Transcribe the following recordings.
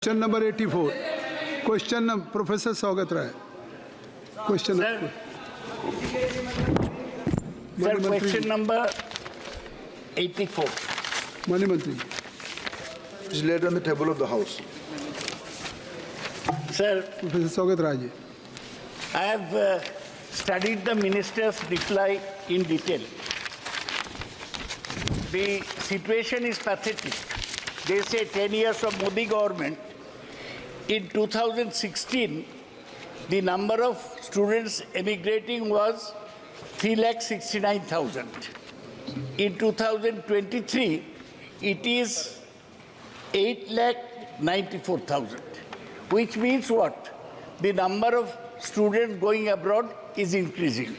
Question number 84. Question number Professor Saugat Rai. Question. Sir, question number 84. Mani Mantri. Is laid on the table of the House. Sir, Professor Saugat Rai ji. I have studied the minister's reply in detail. The situation is pathetic. They say 10 years of Modi government. In 2016, the number of students emigrating was 3,69,000. In 2023, it is 8,94,000, which means what? The number of students going abroad is increasing.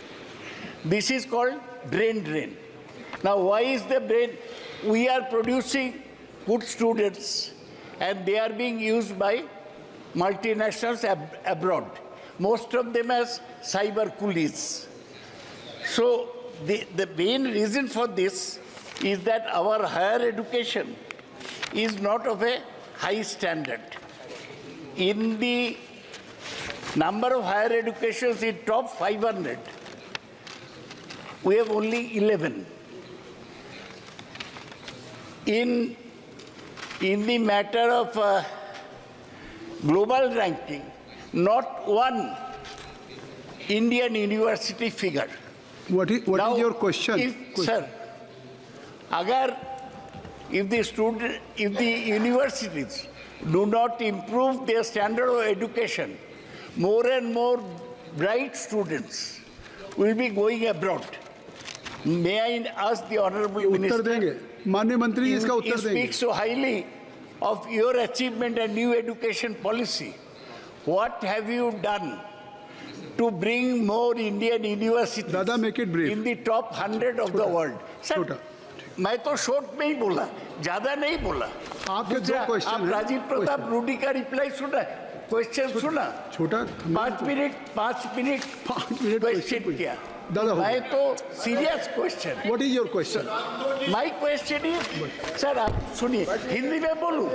This is called brain drain. Now, why is the brain? We are producing good students, and they are being used by multinationals abroad, most of them as cyber coolies. So the main reason for this is that our higher education is not of a high standard. In the number of higher educations in top 500, we have only 11. In the matter of global ranking, not one Indian university figure. What is your question? Sir, if the universities do not improve their standard of education, more and more bright students will be going abroad. May I ask the Honorable Minister? उत्तर देंगे. माननीय मंत्री इसका उत्तर You देंगे. speak so highly of your achievement and new education policy. What have you done to bring more Indian universities Dada, make it brief. in the top 100 of the world? Sir, मैं तो short में ही बोला, ज्यादा नहीं बोला. आपके दो question आप हैं. राजीव प्रताप रूडी का रिप्लाई सुना, क्वेश्चन सुना. छोटा 5 मिनट क्वेश्चन किया. दादा हो मैं तो serious question. What is your question? My question is, sir आप सुनिए, हिंदी में बोलूं,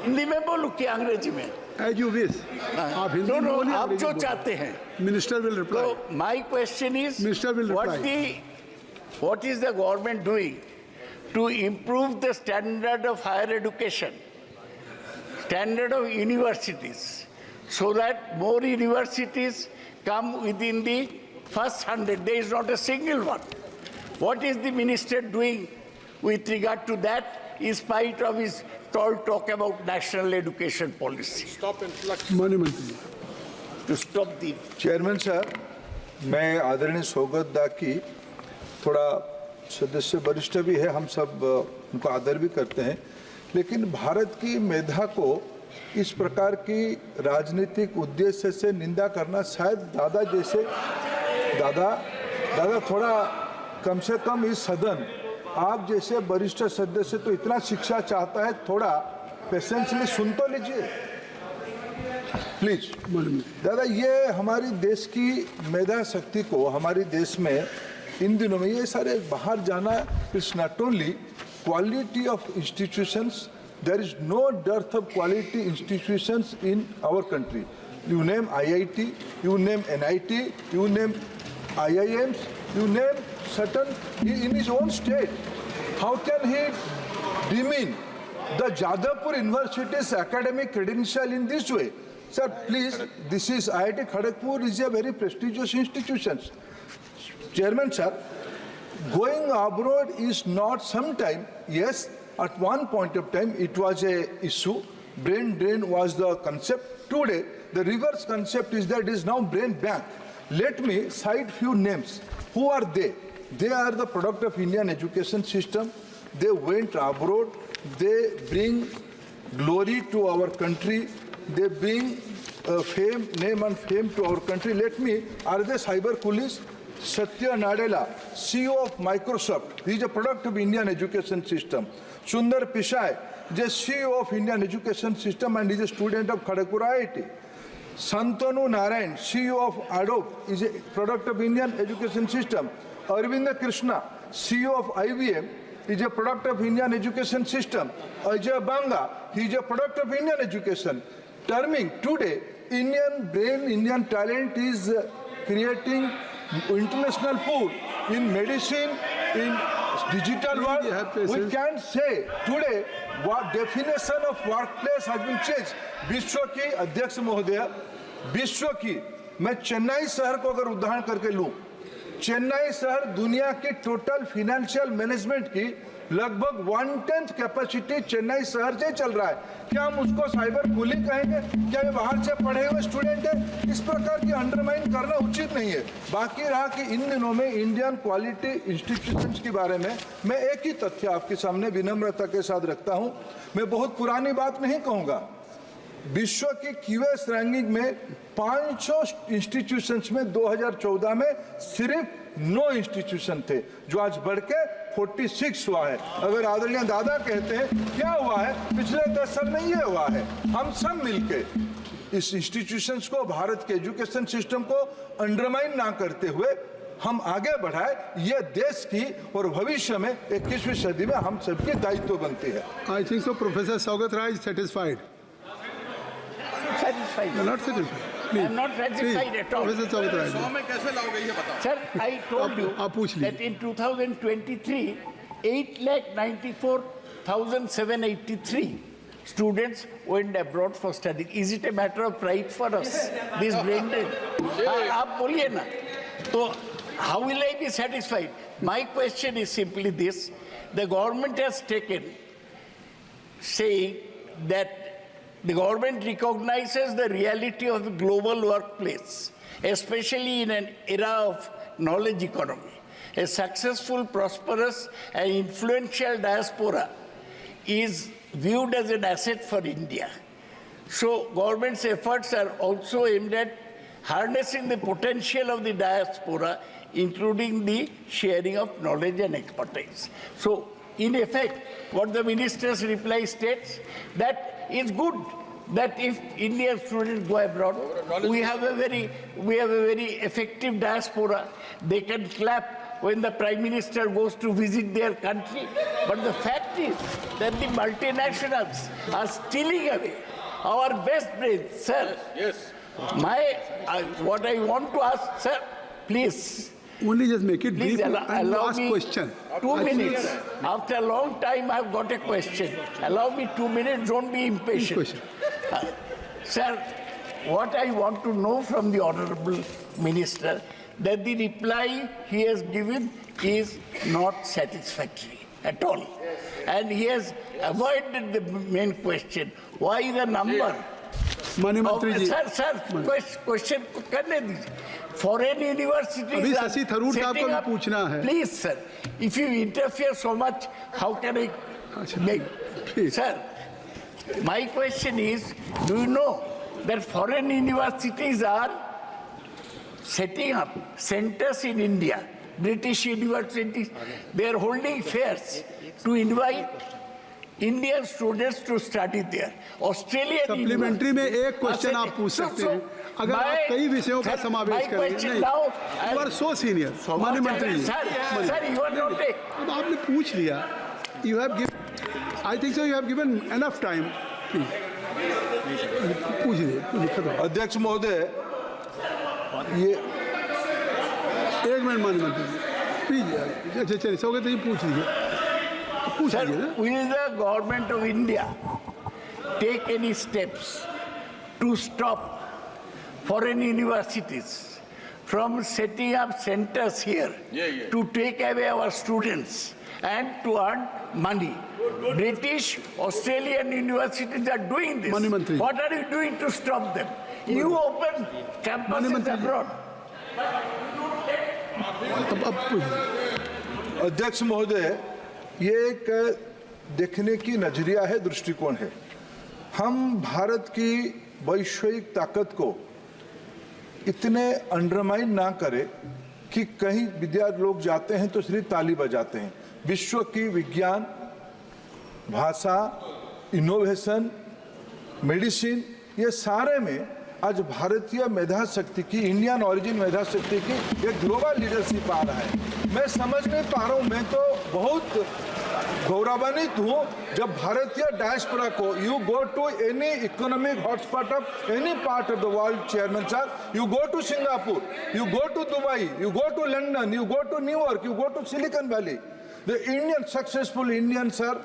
हिंदी में बोलूं कि अंग्रेजी में? As you wish. आप हिंदी में बोलिए. आप अंग्रेजी जो में चाहते हैं. बोलिए. Minister will reply. So my question is, Minister will reply. what is the government doing to improve the standard of higher education, standard of universities, so that more universities come within the first 100? There is not a single one. What is the minister doing with regard to that, in spite of his tall talk about national education policy? माननीय मंत्री. To stop the chairman साहब, मैं आदरणीय सौगत दा की थोड़ा सदस्य वरिष्ठ भी है, हम सब उनको आदर भी करते हैं, लेकिन भारत की मेधा को इस प्रकार की राजनीतिक उद्देश्य से निंदा करना शायद दादा जैसे दादा थोड़ा कम से कम इस सदन आप जैसे वरिष्ठ सदस्य तो इतना शिक्षा चाहता है, थोड़ा पेशेंसली सुन तो लीजिए प्लीज. दादा, ये हमारी देश की मेधा शक्ति को हमारे देश में इन दिनों में ये सारे बाहर जाना, it's not only quality of institutions, there is no dearth of quality institutions in our country. You name IIT, you name NIT, you name IIMs, you name certain in his own state. How can he demean the Jadavpur University's academic credential in this way? Sir, please, this is IIT Kharagpur is a very prestigious institution. Chairman sir, going abroad is not sometime, yes, at one point of time it was a issue, brain drain was the concept. Today, the reverse concept is that it is now brain bank. Let me cite few names. Who are they? They are the product of Indian education system. They went abroad. They bring glory to our country. They bring fame, name and fame to our country. Let me, are they cyber coolies? Satya Nadella, CEO of Microsoft, he is a product of Indian education system. Sundar Pichai is a CEO of Indian education system and is a student of Kharagpur IIT. Santanu Narayan, CEO of Adobe, is a product of Indian education system. Arvind Krishna, CEO of IBM, is a product of Indian education system. Ajay Banga, he is a product of Indian education. Terming today, Indian brain, Indian talent is creating international pool in medicine, in digital world. We can't say today what definition of workplace has been changed. विश्व की अध्यक्ष महोदय, विश्व की मैं चेन्नई शहर को अगर उदाहरण करके लूं, चेन्नई शहर दुनिया की टोटल फाइनेंशियल मैनेजमेंट की लगभग 1/10 कैपेसिटी चेन्नई शहर से चल रहा है। क्या हम उसको साइबर कूलिंग कहेंगे? क्या ये बाहर से पढ़े हुए स्टूडेंट है? इस प्रकार की अंडरमाइन करना उचित नहीं है। बाकी रहा कि इन दिनों में इंडियन क्वालिटी इंस्टीट्यूशंस के बारे में मैं एक ही तथ्य आपके सामने विनम्रता के साथ रखता हूं। मैं बहुत पुरानी बात नहीं कहूंगा। विश्व की क्यूएस रैंकिंग में 500 इंस्टीट्यूशंस में 2014 में सिर्फ 9 इंस्टीट्यूशन थे, जो आज बढ़ के 46 हुआ है। अगर आदरणीय दादा कहते हैं क्या हुआ है, पिछले 10 साल में ये हुआ है। हम सब मिलके इस इंस्टीट्यूशंस को, भारत के एजुकेशन सिस्टम को अंडरमाइन ना करते हुए हम आगे बढ़ाए, ये देश की और भविष्य में 21वीं सदी में हम सबकी दायित्व बनती है। I think so professor Saugata Roy is satisfied. Satisfied. You're not satisfied. Please. I'm not satisfied at all. Professor Saugata Roy, Sir, I told you आप पूछ लीजिए। that in 2023, 8,94,783 students went abroad for study. Is it a matter of pride for us? This blended. आप बोलिए ना। तो how will I be satisfied? My question is simply this: the government has taken, saying that the government recognizes the reality of the global workplace, especially in an era of knowledge economy. A successful, prosperous, and influential diaspora is viewed as an asset for India. So, government's efforts are also aimed at harnessing the potential of the diaspora, including the sharing of knowledge and expertise. So, in effect, what the minister's reply states, that it's good that if Indian students go abroad, we have a very effective diaspora. They can clap when the Prime Minister goes to visit their country. But the fact is that the multinationals are stealing away our best brains, sir. Yes. What I want to ask, sir, please. Only just make it Please brief and allow last me question. 2 minutes. After a long time, I've got a question. Allow me 2 minutes. Don't be impatient. Sir, what I want to know from the Honorable Minister, that the reply he has given is not satisfactory at all. And he has avoided the main question. Why the number? माननीय मंत्री जी, Sir, question करने दीजिए। Foreign universities अभी are Shashi Tharoor साहब को setting भी up- पूछना है। Please, sir, if you interfere so much, how can I make? Please. Sir, my question is, do you know that foreign universities are setting up centers in India, British universities, they are holding fairs to invite Indian students to study there. Australian supplementary में एक question आप पूछ सकते हैं। अगर आप कई विषयों का समावेश करेंगे, नहीं, you are so senior, माननीय मंत्री जी। Sir, you are not a... अब आपने पूछ लिया, you have given, I think so you have given enough time. पूछिए, अध्यक्ष महोदय, ये एक मिनट माननीय मंत्री जी, प्लीज। अच्छा चलिए, सौगत जी पूछ लीजिए, पूछ Sir, लीजिए ना। will the government of India take any steps to stop foreign universities from setting up centers here to take away our students and to earn money? British, Australian universities are doing this. Mani Mantri. What are you doing to stop them? You open campuses Mantri. abroad. अब पूछिए। अध्यक्ष महोदय, ये एक देखने की नजरिया है, दृष्टिकोण है। हम भारत की वैश्विक ताकत को इतने अंडरमाइन ना करें कि कहीं विद्यार्थी लोग जाते हैं तो सिर्फ ताली बजाते हैं। विश्व की विज्ञान, भाषा, इनोवेशन, मेडिसिन, ये सारे में आज भारतीय मेधा शक्ति की, इंडियन ओरिजिन मेधा शक्ति की एक ग्लोबल लीडरशिप आ रहा है। मैं समझ नहीं पा रहा हूँ, मैं तो बहुत गौरवान्वित हूँ जब भारतीय डायस्पोरा को you go to any economic hotspot of any part of the world chairman sir, you go to Singapore, you go to Dubai, you go to London, you go to New York, you go to Silicon Valley. The successful Indians are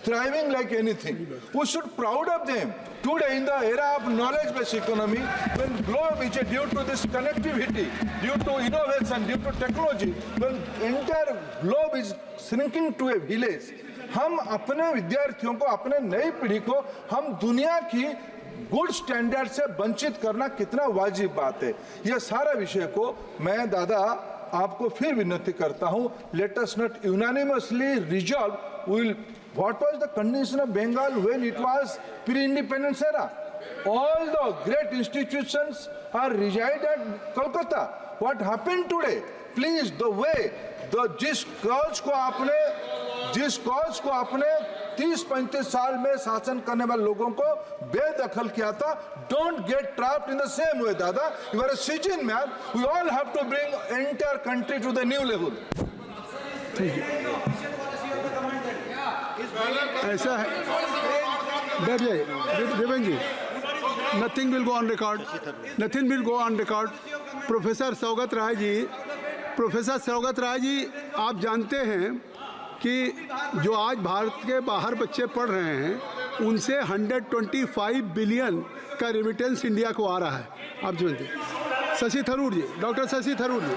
thriving like anything. We should proud of them. Today, in the era of knowledge-based economy, when globe is due to this connectivity, due to innovation, due to technology, when entire globe is shrinking to a village, हम अपने विद्यार्थियों को, अपने नई पीढ़ी को हम दुनिया की गुड स्टैंडर्ड से वंचित करना कितना वाजिब बात है। यह सारा विषय को मैं दादा आपको फिर विनती करता हूं, let us not unanimously resolve will what was the condition of Bengal when it was pre independence era. All the great institutions are resided at Kolkata. What happened today? Please the way जिस कॉज को आपने 30-35 साल में शासन करने वाले लोगों को बेदखल किया था, don't get trapped in the same way दादा। You are a citizen man, we all have to bring entire country to the new level. ऐसा है Devendra ji, nothing will go on record, nothing will go on record. Professor Saugata Roy ji, आप जानते हैं कि जो आज भारत के बाहर बच्चे पढ़ रहे हैं उनसे 125 बिलियन का रेमिटेंस इंडिया को आ रहा है। आप जानते हैं। शशि थरूर जी, डॉक्टर शशि थरूर जी।